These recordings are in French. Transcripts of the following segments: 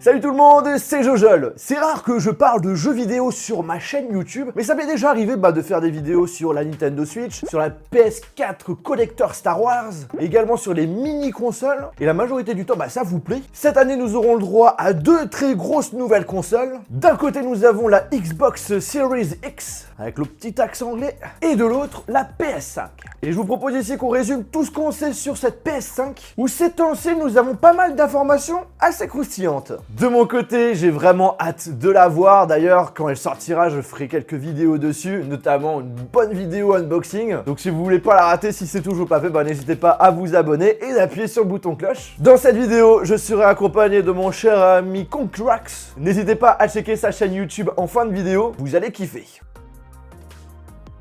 Salut tout le monde, c'est Jojol. C'est rare que je parle de jeux vidéo sur ma chaîne YouTube, mais ça m'est déjà arrivé de faire des vidéos sur la Nintendo Switch, sur la PS4 Collector Star Wars, également sur les mini-consoles, et la majorité du temps, ça vous plaît. Cette année, nous aurons le droit à deux très grosses nouvelles consoles. D'un côté, nous avons la Xbox Series X, avec le petit accent anglais, et de l'autre, la PS5. Et je vous propose ici qu'on résume tout ce qu'on sait sur cette PS5, où ces temps-ci, nous avons pas mal d'informations assez croustillantes. De mon côté, j'ai vraiment hâte de la voir. D'ailleurs, quand elle sortira, je ferai quelques vidéos dessus, notamment une bonne vidéo unboxing. Donc si vous voulez pas la rater, si c'est toujours pas fait, n'hésitez pas à vous abonner et d'appuyer sur le bouton cloche. Dans cette vidéo, je serai accompagné de mon cher ami Concrax. N'hésitez pas à checker sa chaîne YouTube en fin de vidéo, vous allez kiffer.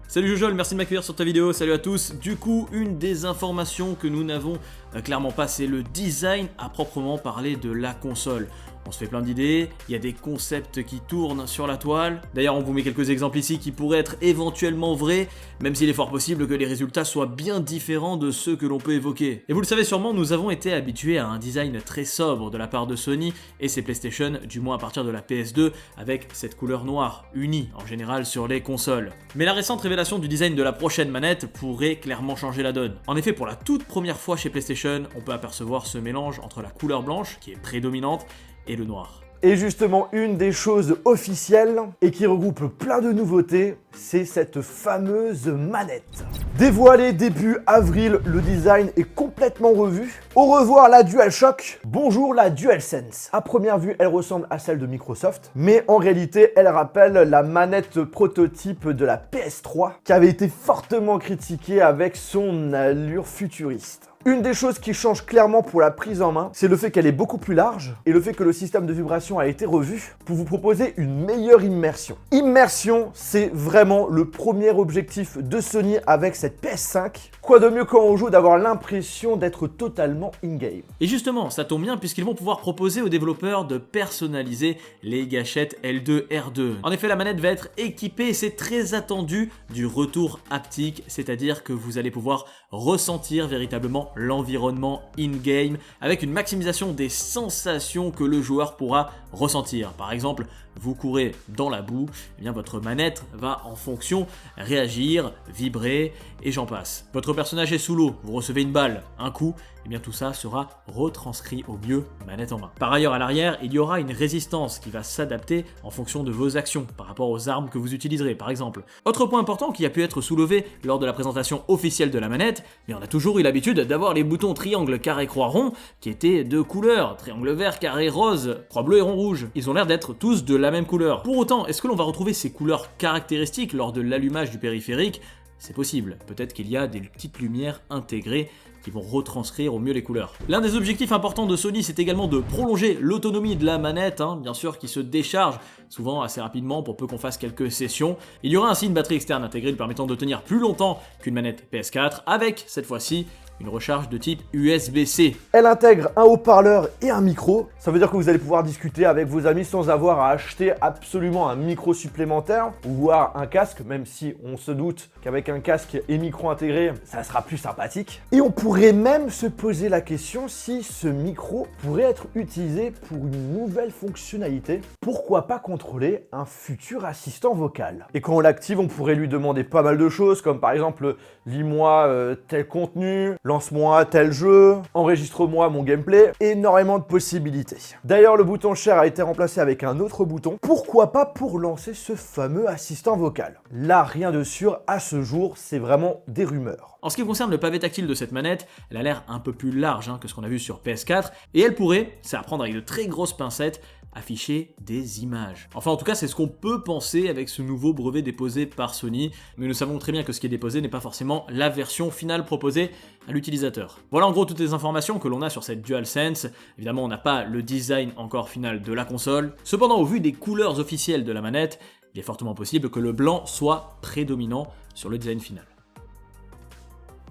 Salut Jojol, merci de m'accueillir sur ta vidéo, salut à tous. Du coup, une des informations que nous n'avons clairement pas, c'est le design à proprement parler de la console. On se fait plein d'idées, il y a des concepts qui tournent sur la toile. D'ailleurs, on vous met quelques exemples ici qui pourraient être éventuellement vrais, même s'il est fort possible que les résultats soient bien différents de ceux que l'on peut évoquer. Et vous le savez sûrement, nous avons été habitués à un design très sobre de la part de Sony et ses PlayStation, du moins à partir de la PS2, avec cette couleur noire, unie en général sur les consoles. Mais la récente révélation du design de la prochaine manette pourrait clairement changer la donne. En effet, pour la toute première fois chez PlayStation, on peut apercevoir ce mélange entre la couleur blanche, qui est prédominante, et le noir. Et justement, une des choses officielles et qui regroupe plein de nouveautés, c'est cette fameuse manette. Dévoilée début avril, le design est complètement revu. Au revoir la DualShock, bonjour la DualSense. À première vue, elle ressemble à celle de Microsoft, mais en réalité, elle rappelle la manette prototype de la PS3 qui avait été fortement critiquée avec son allure futuriste. Une des choses qui change clairement pour la prise en main, c'est le fait qu'elle est beaucoup plus large et le fait que le système de vibration a été revu pour vous proposer une meilleure immersion. Immersion, c'est vraiment le premier objectif de Sony avec cette PS5. Quoi de mieux quand on joue d'avoir l'impression d'être totalement in-game. Et justement, ça tombe bien puisqu'ils vont pouvoir proposer aux développeurs de personnaliser les gâchettes L2, R2. En effet, la manette va être équipée, et c'est très attendu, du retour haptique, c'est-à-dire que vous allez pouvoir ressentir véritablement l'environnement in-game avec une maximisation des sensations que le joueur pourra ressentir. Par exemple, vous courez dans la boue, eh bien votre manette va en fonction réagir, vibrer et j'en passe. Votre personnage est sous l'eau, vous recevez une balle, un coup, eh bien tout ça sera retranscrit au mieux manette en main. Par ailleurs, à l'arrière, il y aura une résistance qui va s'adapter en fonction de vos actions par rapport aux armes que vous utiliserez par exemple. Autre point important qui a pu être soulevé lors de la présentation officielle de la manette, mais on a toujours eu l'habitude d'avoir les boutons triangle, carré, croix, rond qui étaient de couleurs, triangle vert, carré rose, croix bleue et rond rouge. Ils ont l'air d'être tous de la même couleur. Pour autant, est-ce que l'on va retrouver ces couleurs caractéristiques lors de l'allumage du périphérique ? C'est possible, peut-être qu'il y a des petites lumières intégrées qui vont retranscrire au mieux les couleurs. L'un des objectifs importants de Sony, c'est également de prolonger l'autonomie de la manette, bien sûr, qui se décharge souvent assez rapidement pour peu qu'on fasse quelques sessions. Il y aura ainsi une batterie externe intégrée lui permettant de tenir plus longtemps qu'une manette PS4, avec cette fois-ci une recharge de type USB-C. Elle intègre un haut-parleur et un micro. Ça veut dire que vous allez pouvoir discuter avec vos amis sans avoir à acheter absolument un micro supplémentaire ou voire un casque, même si on se doute qu'avec un casque et micro intégré, ça sera plus sympathique. Et on pourrait même se poser la question si ce micro pourrait être utilisé pour une nouvelle fonctionnalité. Pourquoi pas contrôler un futur assistant vocal? Et quand on l'active, on pourrait lui demander pas mal de choses, comme par exemple, lis-moi tel contenu, lance-moi tel jeu, enregistre-moi mon gameplay, énormément de possibilités. D'ailleurs, le bouton Share a été remplacé avec un autre bouton. Pourquoi pas pour lancer ce fameux assistant vocal? Là, rien de sûr, à ce jour, c'est vraiment des rumeurs. En ce qui concerne le pavé tactile de cette manette, elle a l'air un peu plus large que ce qu'on a vu sur PS4, et elle pourrait, c'est à prendre avec de très grosses pincettes, afficher des images. Enfin, en tout cas, c'est ce qu'on peut penser avec ce nouveau brevet déposé par Sony, mais nous savons très bien que ce qui est déposé n'est pas forcément la version finale proposée à l'utilisateur. Voilà en gros toutes les informations que l'on a sur cette DualSense. Évidemment, on n'a pas le design encore final de la console. Cependant, au vu des couleurs officielles de la manette, il est fortement possible que le blanc soit prédominant sur le design final.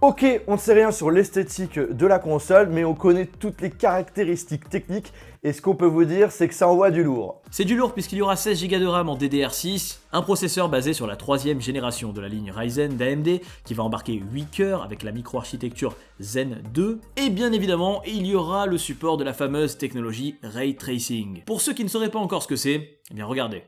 Ok, on ne sait rien sur l'esthétique de la console, mais on connaît toutes les caractéristiques techniques et ce qu'on peut vous dire, c'est que ça envoie du lourd. C'est du lourd puisqu'il y aura 16 Go de RAM en DDR6, un processeur basé sur la 3e génération de la ligne Ryzen d'AMD qui va embarquer 8 cœurs avec la microarchitecture Zen 2, et bien évidemment, il y aura le support de la fameuse technologie Ray Tracing. Pour ceux qui ne sauraient pas encore ce que c'est, eh bien regardez.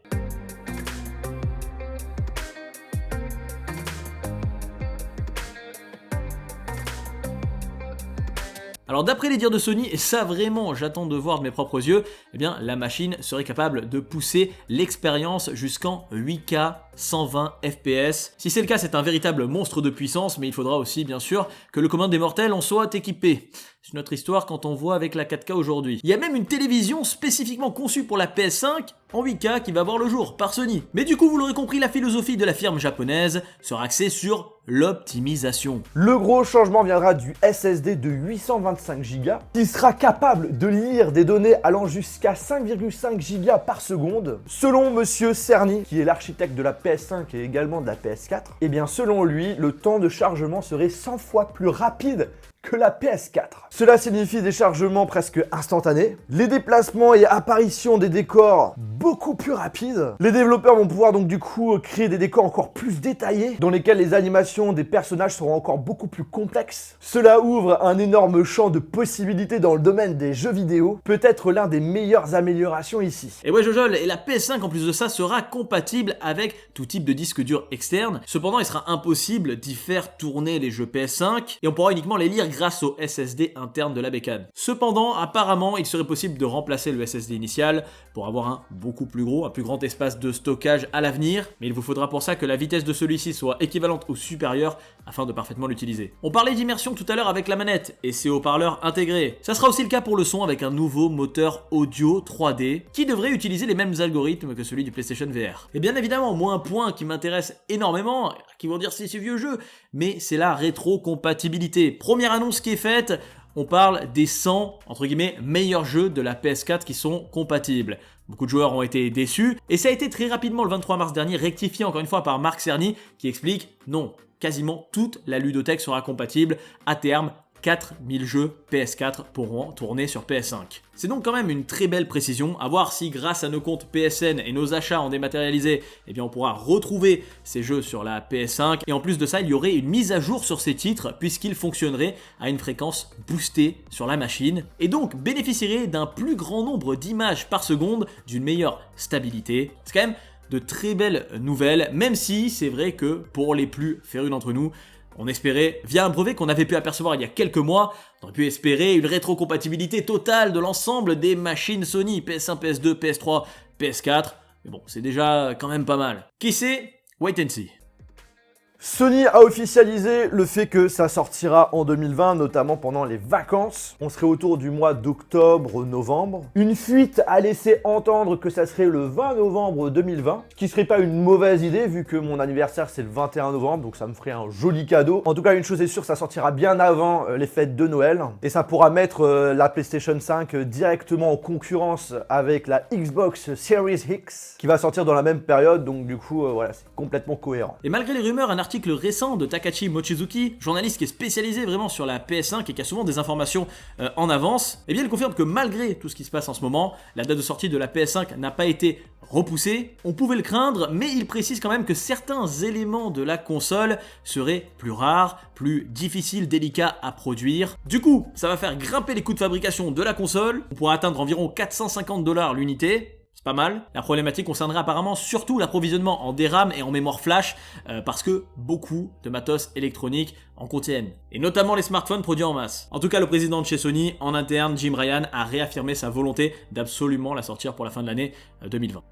Alors d'après les dires de Sony, et ça vraiment j'attends de voir de mes propres yeux, eh bien la machine serait capable de pousser l'expérience jusqu'en 8K 120 FPS. Si c'est le cas, c'est un véritable monstre de puissance, mais il faudra aussi bien sûr que le commun des mortels en soit équipé. C'est notre histoire quand on voit avec la 4K aujourd'hui. Il y a même une télévision spécifiquement conçue pour la PS5 en 8K qui va voir le jour par Sony. Mais du coup, vous l'aurez compris, la philosophie de la firme japonaise sera axée sur l'optimisation. Le gros changement viendra du SSD de 825 Go qui sera capable de lire des données allant jusqu'à 5,5 Go par seconde. Selon monsieur Cerny, qui est l'architecte de la PS5 et également de la PS4, et bien selon lui, le temps de chargement serait 100 fois plus rapide que la PS4. Cela signifie des chargements presque instantanés, les déplacements et apparitions des décors beaucoup plus rapides. Les développeurs vont pouvoir donc du coup créer des décors encore plus détaillés, dans lesquels les animations des personnages seront encore beaucoup plus complexes. Cela ouvre un énorme champ de possibilités dans le domaine des jeux vidéo, peut-être l'un des meilleures améliorations ici. Et ouais Jojol, et la PS5 en plus de ça sera compatible avec tout type de disque dur externe. Cependant, il sera impossible d'y faire tourner les jeux PS5 et on pourra uniquement les lire grâce au SSD interne de la bécane. Cependant, apparemment, il serait possible de remplacer le SSD initial pour avoir un beaucoup plus gros, un plus grand espace de stockage à l'avenir, mais il vous faudra pour ça que la vitesse de celui-ci soit équivalente ou supérieure afin de parfaitement l'utiliser. On parlait d'immersion tout à l'heure avec la manette et ses haut-parleurs intégrés. Ça sera aussi le cas pour le son avec un nouveau moteur audio 3D qui devrait utiliser les mêmes algorithmes que celui du PlayStation VR. Et bien évidemment, moi un point qui m'intéresse énormément, qui vont dire c'est vieux jeu, mais c'est la rétrocompatibilité. Première annonce qui est faite, on parle des 100, entre guillemets, meilleurs jeux de la PS4 qui sont compatibles. Beaucoup de joueurs ont été déçus, et ça a été très rapidement le 23 mars dernier rectifié encore une fois par Marc Cerny qui explique non, quasiment toute la ludothèque sera compatible à terme. 4000 jeux PS4 pourront tourner sur PS5. C'est donc quand même une très belle précision, à voir si grâce à nos comptes PSN et nos achats en dématérialisé, eh bien on pourra retrouver ces jeux sur la PS5, et en plus de ça, il y aurait une mise à jour sur ces titres, puisqu'ils fonctionneraient à une fréquence boostée sur la machine, et donc bénéficieraient d'un plus grand nombre d'images par seconde, d'une meilleure stabilité. C'est quand même de très belles nouvelles, même si c'est vrai que pour les plus férus d'entre nous, on espérait, via un brevet qu'on avait pu apercevoir il y a quelques mois, on aurait pu espérer une rétrocompatibilité totale de l'ensemble des machines Sony, PS1, PS2, PS3, PS4, mais bon, c'est déjà quand même pas mal. Qui sait? Wait and see. Sony a officialisé le fait que ça sortira en 2020, notamment pendant les vacances. On serait autour du mois d'octobre-novembre. Une fuite a laissé entendre que ça serait le 20 novembre 2020, ce qui serait pas une mauvaise idée vu que mon anniversaire c'est le 21 novembre, donc ça me ferait un joli cadeau. En tout cas, une chose est sûre, ça sortira bien avant les fêtes de Noël, et ça pourra mettre la PlayStation 5 directement en concurrence avec la Xbox Series X, qui va sortir dans la même période, donc du coup, voilà, c'est complètement cohérent. Et malgré les rumeurs, un article récent de Takashi Mochizuki, journaliste qui est spécialisé vraiment sur la PS5 et qui a souvent des informations en avance, eh bien il confirme que malgré tout ce qui se passe en ce moment, la date de sortie de la PS5 n'a pas été repoussée. On pouvait le craindre, mais il précise quand même que certains éléments de la console seraient plus rares, plus difficiles, délicats à produire. Du coup, ça va faire grimper les coûts de fabrication de la console. On pourra atteindre environ 450 $ l'unité. Pas mal. La problématique concernerait apparemment surtout l'approvisionnement en DRAM et en mémoire flash parce que beaucoup de matos électroniques en contiennent. Et notamment les smartphones produits en masse. En tout cas, le président de chez Sony, en interne, Jim Ryan, a réaffirmé sa volonté d'absolument la sortir pour la fin de l'année 2020.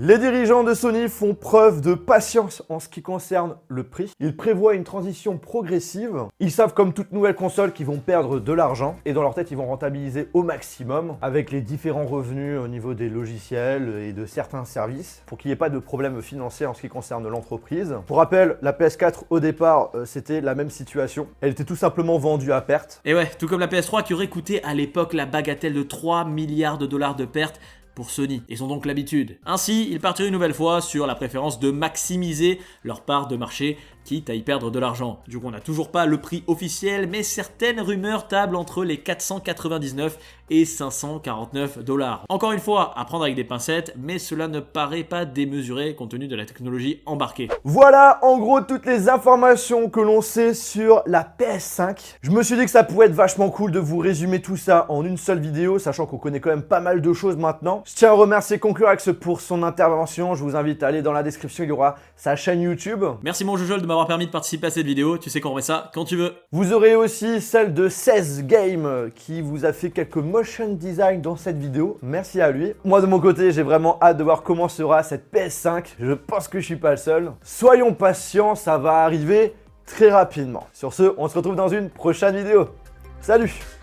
Les dirigeants de Sony font preuve de patience en ce qui concerne le prix. Ils prévoient une transition progressive. Ils savent, comme toute nouvelle console, qu'ils vont perdre de l'argent. Et dans leur tête, ils vont rentabiliser au maximum avec les différents revenus au niveau des logiciels et de certains services pour qu'il n'y ait pas de problème financier en ce qui concerne l'entreprise. Pour rappel, la PS4, au départ, c'était la même situation. Elle était tout simplement vendue à perte. Et ouais, tout comme la PS3 qui aurait coûté à l'époque la bagatelle de 3 milliards de dollars de pertes pour Sony. Ils ont donc l'habitude. Ainsi, ils partiraient une nouvelle fois sur la préférence de maximiser leur part de marché quitte à y perdre de l'argent. Du coup, on n'a toujours pas le prix officiel, mais certaines rumeurs tablent entre les 499 et 549 $. Encore une fois, à prendre avec des pincettes, mais cela ne paraît pas démesuré compte tenu de la technologie embarquée. Voilà en gros toutes les informations que l'on sait sur la PS5. Je me suis dit que ça pouvait être vachement cool de vous résumer tout ça en une seule vidéo, sachant qu'on connaît quand même pas mal de choses maintenant. Je tiens à remercier Concurax pour son intervention. Je vous invite à aller dans la description, il y aura sa chaîne YouTube. Merci mon Jojol de m'avoir permis de participer à cette vidéo. Tu sais qu'on remet ça quand tu veux. Vous aurez aussi celle de 16 Game qui vous a fait quelques motion design dans cette vidéo. Merci à lui. Moi de mon côté, j'ai vraiment hâte de voir comment sera cette PS5. Je pense que je suis pas le seul. Soyons patients, ça va arriver très rapidement. Sur ce, on se retrouve dans une prochaine vidéo. Salut!